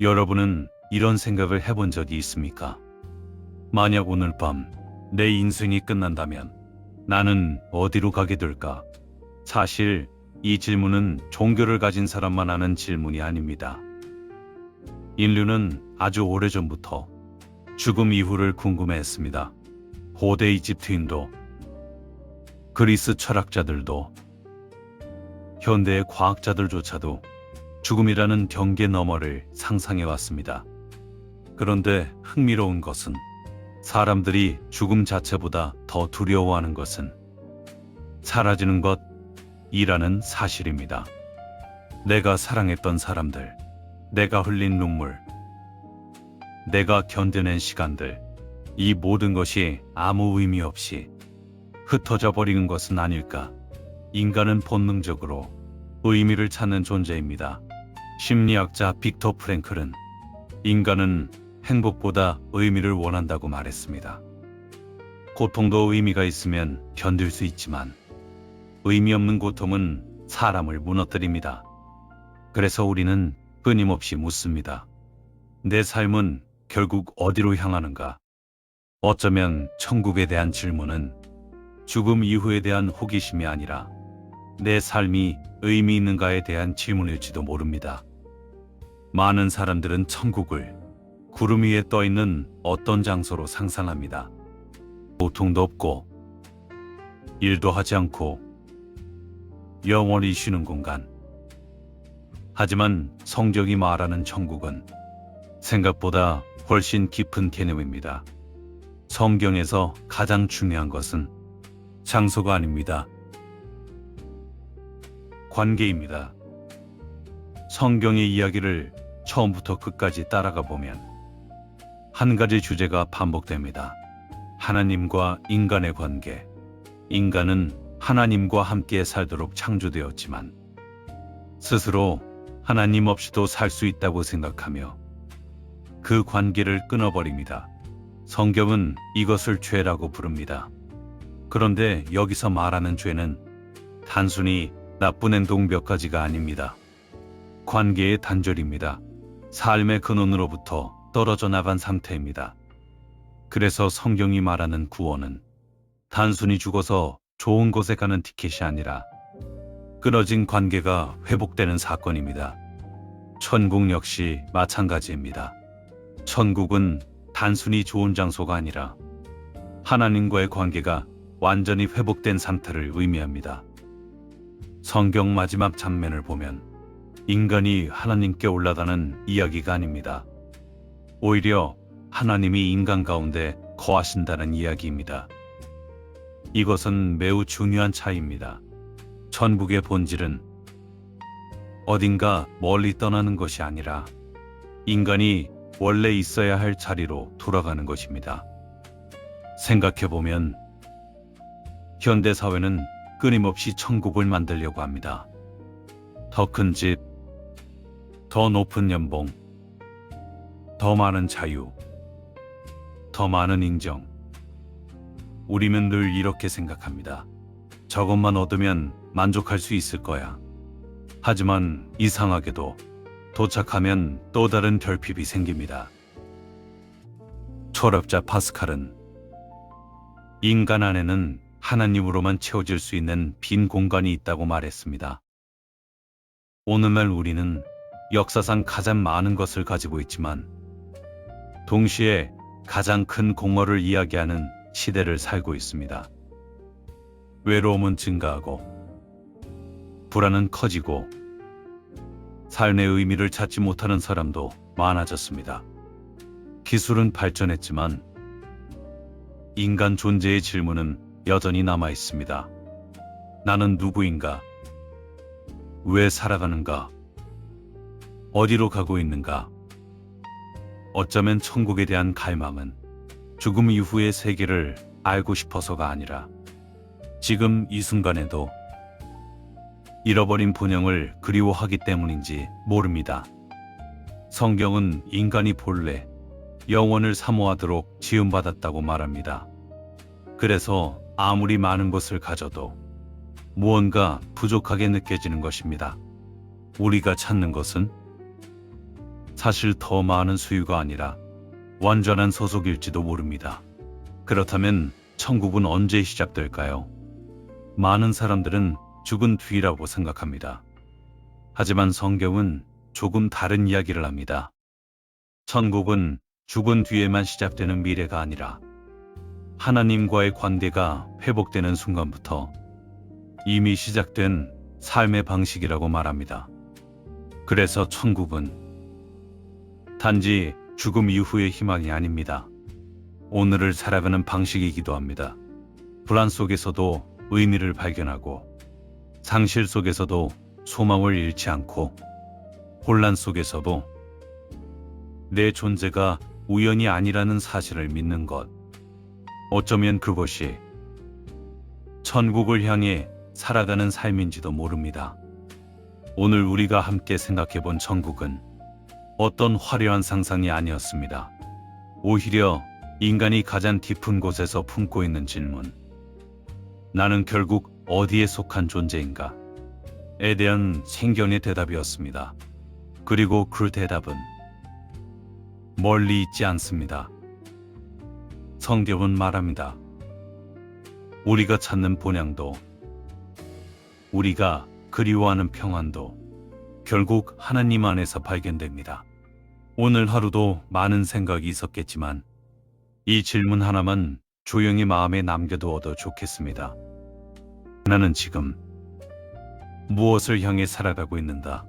여러분은 이런 생각을 해본 적이 있습니까? 만약 오늘 밤 내 인생이 끝난다면 나는 어디로 가게 될까? 사실 이 질문은 종교를 가진 사람만 하는 질문이 아닙니다. 인류는 아주 오래전부터 죽음 이후를 궁금해했습니다. 고대 이집트인도, 그리스 철학자들도, 현대의 과학자들조차도 죽음이라는 경계 너머를 상상해왔습니다. 그런데 흥미로운 것은 사람들이 죽음 자체보다 더 두려워하는 것은 사라지는 것이라는 사실입니다. 내가 사랑했던 사람들, 내가 흘린 눈물, 내가 견뎌낸 시간들, 이 모든 것이 아무 의미 없이 흩어져 버리는 것은 아닐까? 인간은 본능적으로 의미를 찾는 존재입니다. 심리학자 빅터 프랭클은 인간은 행복보다 의미를 원한다고 말했습니다. 고통도 의미가 있으면 견딜 수 있지만 의미 없는 고통은 사람을 무너뜨립니다. 그래서 우리는 끊임없이 묻습니다. 내 삶은 결국 어디로 향하는가? 어쩌면 천국에 대한 질문은 죽음 이후에 대한 호기심이 아니라 내 삶이 의미 있는가에 대한 질문일지도 모릅니다. 많은 사람들은 천국을 구름 위에 떠있는 어떤 장소로 상상합니다. 고통도 없고 일도 하지 않고 영원히 쉬는 공간. 하지만 성경이 말하는 천국은 생각보다 훨씬 깊은 개념입니다. 성경에서 가장 중요한 것은 장소가 아닙니다. 관계입니다. 성경의 이야기를 처음부터 끝까지 따라가 보면 한 가지 주제가 반복됩니다. 하나님과 인간의 관계. 인간은 하나님과 함께 살도록 창조되었지만 스스로 하나님 없이도 살 수 있다고 생각하며 그 관계를 끊어버립니다. 성경은 이것을 죄라고 부릅니다. 그런데 여기서 말하는 죄는 단순히 나쁜 행동 몇 가지가 아닙니다. 관계의 단절입니다. 삶의 근원으로부터 떨어져 나간 상태입니다. 그래서 성경이 말하는 구원은 단순히 죽어서 좋은 곳에 가는 티켓이 아니라 끊어진 관계가 회복되는 사건입니다. 천국 역시 마찬가지입니다. 천국은 단순히 좋은 장소가 아니라 하나님과의 관계가 완전히 회복된 상태를 의미합니다. 성경 마지막 장면을 보면 인간이 하나님께 올라가는 이야기가 아닙니다. 오히려 하나님이 인간 가운데 거하신다는 이야기입니다. 이것은 매우 중요한 차이입니다. 천국의 본질은 어딘가 멀리 떠나는 것이 아니라 인간이 원래 있어야 할 자리로 돌아가는 것입니다. 생각해보면 현대사회는 끊임없이 천국을 만들려고 합니다. 더 큰 집, 더 높은 연봉, 더 많은 자유, 더 많은 인정. 우리는 늘 이렇게 생각합니다. 저것만 얻으면 만족할 수 있을 거야. 하지만 이상하게도 도착하면 또 다른 결핍이 생깁니다. 철학자 파스칼은 인간 안에는 하나님으로만 채워질 수 있는 빈 공간이 있다고 말했습니다. 오늘날 우리는 역사상 가장 많은 것을 가지고 있지만 동시에 가장 큰 공허를 이야기하는 시대를 살고 있습니다. 외로움은 증가하고 불안은 커지고 삶의 의미를 찾지 못하는 사람도 많아졌습니다. 기술은 발전했지만 인간 존재의 질문은 여전히 남아 있습니다. 나는 누구인가? 왜 살아가는가? 어디로 가고 있는가? 어쩌면 천국에 대한 갈망은 죽음 이후의 세계를 알고 싶어서가 아니라 지금 이 순간에도 잃어버린 본영을 그리워하기 때문인지 모릅니다. 성경은 인간이 본래 영원을 사모하도록 지음받았다고 말합니다. 그래서 아무리 많은 것을 가져도 무언가 부족하게 느껴지는 것입니다. 우리가 찾는 것은 사실 더 많은 수유가 아니라 완전한 소속일지도 모릅니다. 그렇다면 천국은 언제 시작될까요? 많은 사람들은 죽은 뒤라고 생각합니다. 하지만 성경은 조금 다른 이야기를 합니다. 천국은 죽은 뒤에만 시작되는 미래가 아니라 하나님과의 관계가 회복되는 순간부터 이미 시작된 삶의 방식이라고 말합니다. 그래서 천국은 단지 죽음 이후의 희망이 아닙니다. 오늘을 살아가는 방식이기도 합니다. 불안 속에서도 의미를 발견하고, 상실 속에서도 소망을 잃지 않고, 혼란 속에서도 내 존재가 우연이 아니라는 사실을 믿는 것. 어쩌면 그것이 천국을 향해 살아가는 삶인지도 모릅니다. 오늘 우리가 함께 생각해본 천국은 어떤 화려한 상상이 아니었습니다. 오히려 인간이 가장 깊은 곳에서 품고 있는 질문, 나는 결국 어디에 속한 존재인가? 에 대한 생견의 대답이었습니다. 그리고 그 대답은 멀리 있지 않습니다. 성경은 말합니다. 우리가 찾는 본향도, 우리가 그리워하는 평안도 결국 하나님 안에서 발견됩니다. 오늘 하루도 많은 생각이 있었겠지만 이 질문 하나만 조용히 마음에 남겨두어도 좋겠습니다. 나는 지금 무엇을 향해 살아가고 있는가?